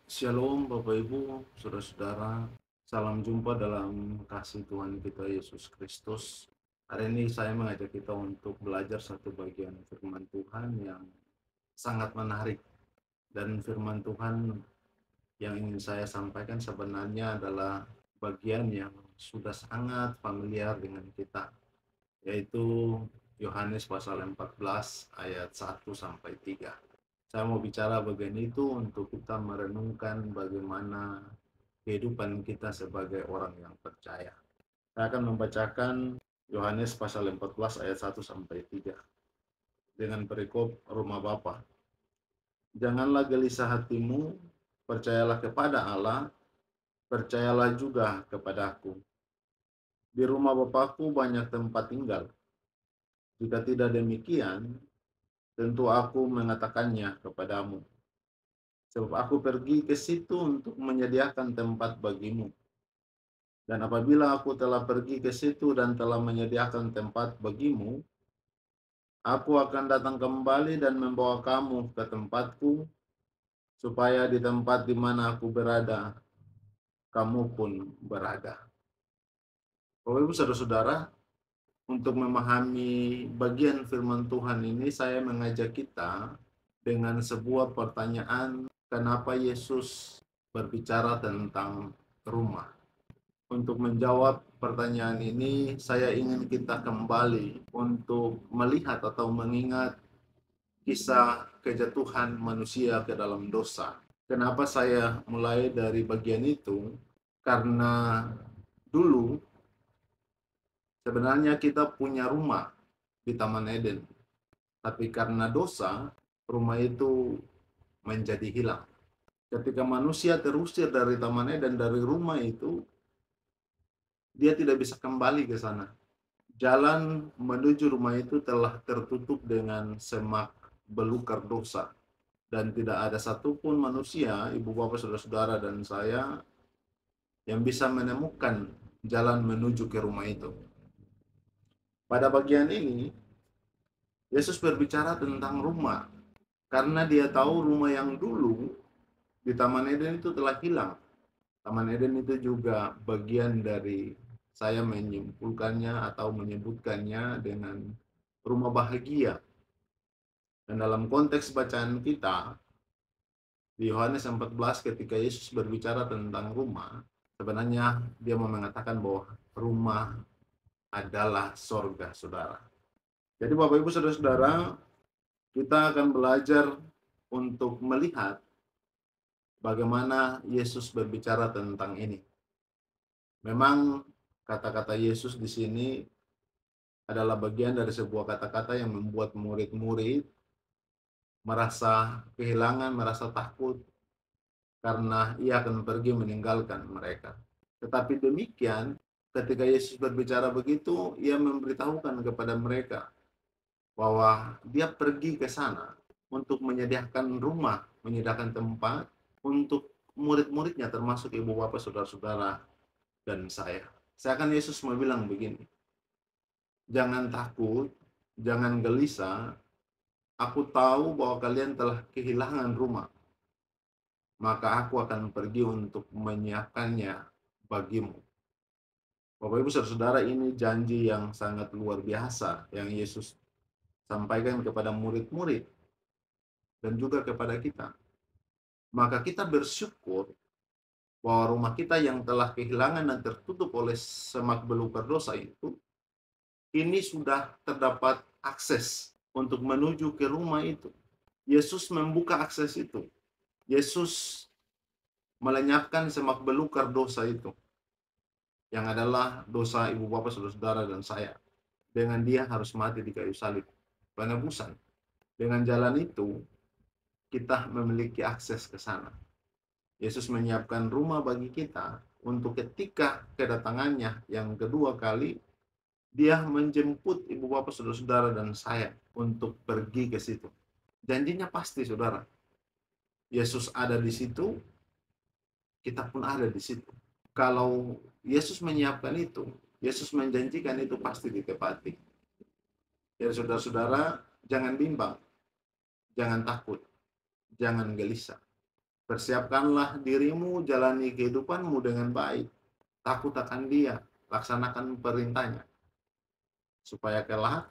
Shalom Bapak Ibu, Saudara-saudara. Salam jumpa dalam kasih Tuhan kita Yesus Kristus. Hari ini saya mengajak kita untuk belajar satu bagian firman Tuhan yang sangat menarik. Dan firman Tuhan yang ingin saya sampaikan sebenarnya adalah bagian yang sudah sangat familiar dengan kita, yaitu Yohanes pasal 14 ayat 1 sampai 3. Saya mau bicara bagian itu untuk kita merenungkan bagaimana kehidupan kita sebagai orang yang percaya. Saya akan membacakan Yohanes pasal 14 ayat 1 sampai 3 dengan perikop rumah Bapa. Janganlah gelisah hatimu, percayalah kepada Allah, percayalah juga kepadaku. Di rumah Bapakku banyak tempat tinggal. Jika tidak demikian, tentu aku mengatakannya kepadamu. Sebab aku pergi ke situ untuk menyediakan tempat bagimu. Dan apabila aku telah pergi ke situ dan telah menyediakan tempat bagimu, aku akan datang kembali dan membawa kamu ke tempatku, supaya di tempat di mana aku berada, kamu pun berada. Bapak Ibu Saudara-saudara, untuk memahami bagian firman Tuhan ini, saya mengajak kita dengan sebuah pertanyaan, kenapa Yesus berbicara tentang rumah? Untuk menjawab pertanyaan ini, saya ingin kita kembali untuk melihat atau mengingat kisah kejatuhan manusia ke dalam dosa. Kenapa saya mulai dari bagian itu? Karena dulu sebenarnya kita punya rumah di Taman Eden, tapi karena dosa, rumah itu menjadi hilang. Ketika manusia terusir dari Taman Eden, dari rumah itu, dia tidak bisa kembali ke sana. Jalan menuju rumah itu telah tertutup dengan semak belukar dosa. Dan tidak ada satupun manusia, ibu bapak saudara-saudara dan saya, yang bisa menemukan jalan menuju ke rumah itu. Pada bagian ini, Yesus berbicara tentang rumah. Karena dia tahu rumah yang dulu di Taman Eden itu telah hilang. Taman Eden itu juga bagian dari, saya menyimpulkannya atau menyebutkannya dengan rumah bahagia. Dan dalam konteks bacaan kita, di Yohanes 14 ketika Yesus berbicara tentang rumah, sebenarnya dia mau mengatakan bahwa rumah adalah sorga, saudara. Jadi Bapak Ibu Saudara-saudara, kita akan belajar untuk melihat bagaimana Yesus berbicara tentang ini. Memang kata-kata Yesus di sini adalah bagian dari sebuah kata-kata yang membuat murid-murid merasa kehilangan, merasa takut karena ia akan pergi meninggalkan mereka. Tetapi demikian, ketika Yesus berbicara begitu, ia memberitahukan kepada mereka bahwa dia pergi ke sana untuk menyediakan rumah, menyediakan tempat untuk murid-muridnya, termasuk ibu bapak, saudara-saudara, dan saya. Saya akan Yesus mau bilang begini, jangan takut, jangan gelisah, aku tahu bahwa kalian telah kehilangan rumah, maka aku akan pergi untuk menyiapkannya bagimu. Bapak Ibu Saudara, ini janji yang sangat luar biasa yang Yesus sampaikan kepada murid-murid dan juga kepada kita. Maka kita bersyukur bahwa rumah kita yang telah kehilangan dan tertutup oleh semak belukar dosa itu, ini sudah terdapat akses untuk menuju ke rumah itu. Yesus membuka akses itu. Yesus melenyapkan semak belukar dosa itu, yang adalah dosa ibu bapak, saudara-saudara, dan saya. Dengan dia harus mati di kayu salib, penebusan. Dengan jalan itu, kita memiliki akses ke sana. Yesus menyiapkan rumah bagi kita untuk ketika kedatangannya yang kedua kali, dia menjemput ibu bapak, saudara-saudara, dan saya untuk pergi ke situ. Janjinya pasti, saudara. Yesus ada di situ, kita pun ada di situ. Kalau Yesus menyiapkan itu, Yesus menjanjikan itu pasti ditepati. Jadi saudara-saudara, jangan bimbang, jangan takut, jangan gelisah. Persiapkanlah dirimu, jalani kehidupanmu dengan baik. Takut akan Dia, laksanakan perintahnya. Supaya kelak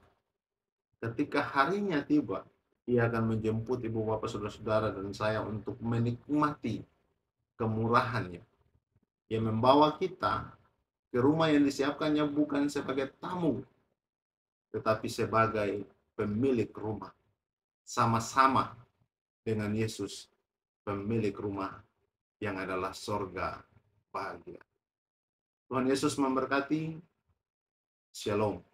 ketika harinya tiba, Ia akan menjemput ibu bapak saudara-saudara dan saya untuk menikmati kemurahannya. Ia membawa kita ke rumah yang disiapkannya bukan sebagai tamu, tetapi sebagai pemilik rumah. Sama-sama dengan Yesus, pemilik rumah yang adalah sorga bahagia. Tuhan Yesus memberkati. Shalom.